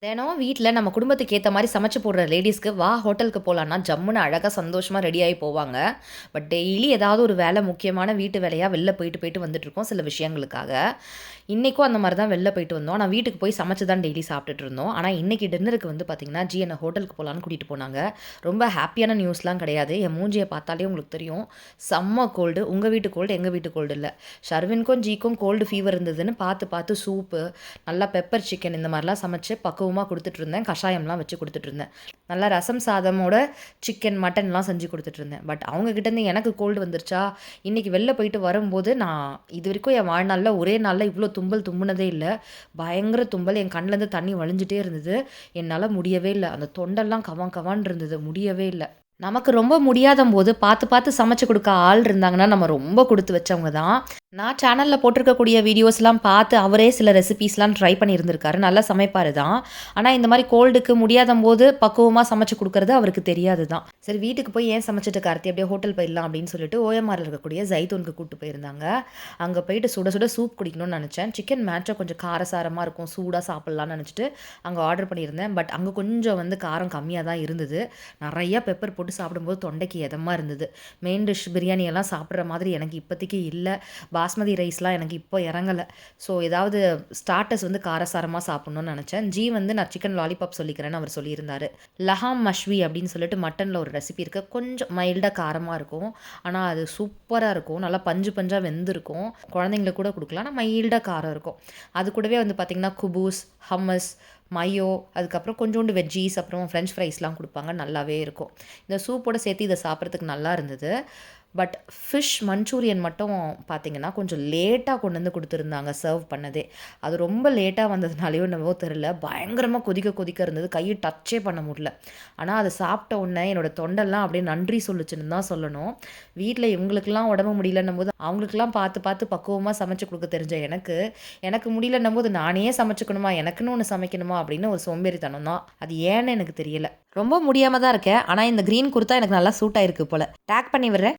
தினம் வீட்ல நம்ம குடும்பத்துக்கு ஏத்த மாரி சமைச்சு போடுற லேடீஸ்க்கு, வா ஹோட்டலுக்கு போலான்னா, ஜம்முன்னு அழகா சந்தோஷமா ரெடியாயி போவாங்க. பட் டெய்லி ஏதாவது ஒரு வேலை முக்கியமான வீட்டு வேலையா வெளில போயிட்டு, போயிட்டு வந்துட்டுருக்கோம் சில விஷயங்களுக்காக. இன்னைக்கும் அந்த மாரி தான் வெளில போயிட்டு வந்தோம். ஆனா வீட்டுக்கு போய் சமைச்சு தான் டெய்லி சாப்பிட்டுட்டு இருந்தோம். ஆனா இன்னைக்கு டின்னருக்கு வந்து பார்த்தீங்கன்னா, என்ன ஹோட்டலுக்கு போலான்னு கூட்டிட்டு போனாங்க. ரொம்ப ஹேப்பியான நியூஸ்லாம் கிடையாது. என் மூஞ்சிய பார்த்தாலே உங்களுக்கு தெரியும். செம்ம கோல்டு. உங்க வீட்டு கோல்டு, எங்க வீட்டு கோல்டு இல்ல. ஷர்வின்க்கும், ஜீக்கும் கோல்டு ஃபீவர் இருந்ததுன்னு பார்த்து, பார்த்து சூப்பு, நல்லா பெப்பர் சிக்கன் இந்த மாரிலாம் சமைச்சு பக்குவமா குடுத்துட்டுருந்தேன். கஷாயம்லாம் வச்சு குடுத்துட்டுருந்தேன். நல்லா ரசம் சாதமோட சிக்கன், மட்டன்லாம் செஞ்சு குடுத்துட்டுருந்தேன். பட் அவங்க கிட்டேருந்து எனக்கு கோல்டு வந்துருச்சா, இன்னைக்கு வெளில போயிட்டு வரும்போது நான் இதுவரைக்கும் என் வாழ்நாள்ல ஒரே நாள்ல இவ்ளோ தும்பல் தும்புனதே இல்ல. பயங்கர தும்பல். என் கண்லேருந்து தண்ணி வழிஞ்சுட்டே இருந்தது. என்னால முடியவே இல்ல. அந்த தொண்டெல்லாம் கவான் கவான்னு இருந்தது. முடியவே இல்ல. நமக்கு ரொம்ப முடியாதம்போது பார்த்து, பார்த்து சமைச்சு குடுக்க ஆள் இருந்தாங்கன்னா, நம்ம ரொம்ப குடுத்து வச்சவங்க தான். நான் சேனல்ல போட்டிருக்கக்கூடிய வீடியோஸ்லாம் பார்த்து, அவரே சில ரெசிபீஸ்லாம் ட்ரை பண்ணியிருந்திருக்காரு. நல்லா சமைப்பாரு தான். ஆனா, இந்த மாரி கோல்டுக்கு முடியாதம்போது பக்குவமா சமைச்சு குடுக்குறது அவருக்கு தெரியாது தான். சரி வீட்டுக்கு போய் ஏன் சமைச்சுட்டு கார்த்தி, அப்படியே ஹோட்டல் போயிடலாம் அப்படின்னு சொல்லிட்டு, ஓஎம்ஆர்ல இருக்கக்கூடிய ஜைத்தூனுக்கு கூட்டு போயிருந்தாங்க. அங்க போயிட்டு சுட சுட சூப் குடிக்கணும்னு நெனச்சேன். சிக்கன் மேட்சா கொஞ்சம் காரசாரமா இருக்கும். சூடா சாப்பிடலாம்னு நெனச்சுட்டு, அங்க ஆர்டர் பண்ணியிருந்தேன். பட் அங்க கொஞ்சம் வந்து காரம் கம்மியா தான் இருந்தது. நெறைய பெப்பர் போட்டு சாப்பிடும்போது தொண்டைக்கு எதமா இருந்தது. மெயின் டிஷ் பிரியாணி எல்லாம் சாப்பிடுற மாதிரி எனக்கு இப்போதைக்கு இல்ல. பாஸ்மதி ரைஸ்லாம் எனக்கு இப்போ இறங்கல. ஸோ ஏதாவது ஸ்டார்ட்டர்ஸ் வந்து காரசாரமா சாப்பிடணும்னு நெனச்சேன். வந்து நான் சிக்கன் லாலிபாப் சொல்லிக்கிறேன்னு அவர் சொல்லியிருந்தாரு. லஹாம் மஷ்வி அப்படின்னு சொல்லிட்டு மட்டன்ல ஒரு ரெசிபி இருக்கு. கொஞ்சம் மைல்டா காரமா இருக்கும். ஆனா அது சூப்பரா இருக்கும். நல்லா பஞ்சு பஞ்சா வெந்திருக்கும். குழந்தைங்களுக்கு கூட குடுக்கலாம். ஆனா மைல்டா காரம் இருக்கும். அது கூடவே வந்து பார்த்தீங்கன்னா, குபூஸ், ஹம்மஸ், மயோ, அதுக்கப்புறம் கொஞ்சோண்டு வெஜ்ஜீஸ், அப்புறம் ஃப்ரெஞ்ச் ஃப்ரைஸ்லாம் குடுப்பாங்க. நல்லாவே இருக்கும். இந்த சூப்போட சேர்த்து இத சாப்பிட்றதுக்கு நல்லா இருந்தது. பட் ஃபிஷ் மஞ்சூரியன் மட்டும் பார்த்தீங்கன்னா, கொஞ்சம் லேட்டா கொண்டு வந்து குடுத்துருந்தாங்க சர்வ் பண்ணதே. அது ரொம்ப லேட்டா வந்ததுனாலயோ என்னவோ தெரியல, பயங்கரமா கொதிக்க கொதிக்க இருந்தது. கைய டச்சே பண்ண முடியல. ஆனா அத சாப்பிட்ட உடனே என்னோட தொண்டெல்லாம் அப்படியே நன்றி சொல்லுச்சுன்னு தான் சொல்லணும். வீட்ல இவங்களுக்கெல்லாம் உடம்பு முடியலன்னும்போது, அவங்களுக்கெல்லாம் பார்த்து பார்த்து பக்குவமா சமைச்சு குடுக்க தெரிஞ்ச எனக்கு, எனக்கு முடியலன்னும்போது நானே சமைச்சுக்கணுமா? எனக்குன்னு ஒண்ணு சமைக்கணுமா? அப்படின்னு ஒரு சோம்பேறித்தனம் தான். அது ஏன்னு எனக்கு தெரியல. ரொம்ப முடியாம தான் இருக்கேன். ஆனா இந்த கிரீன் குர்தா எனக்கு நல்லா சூட் ஆயிருக்கு போல. டேக் பண்ணி விடுறேன்.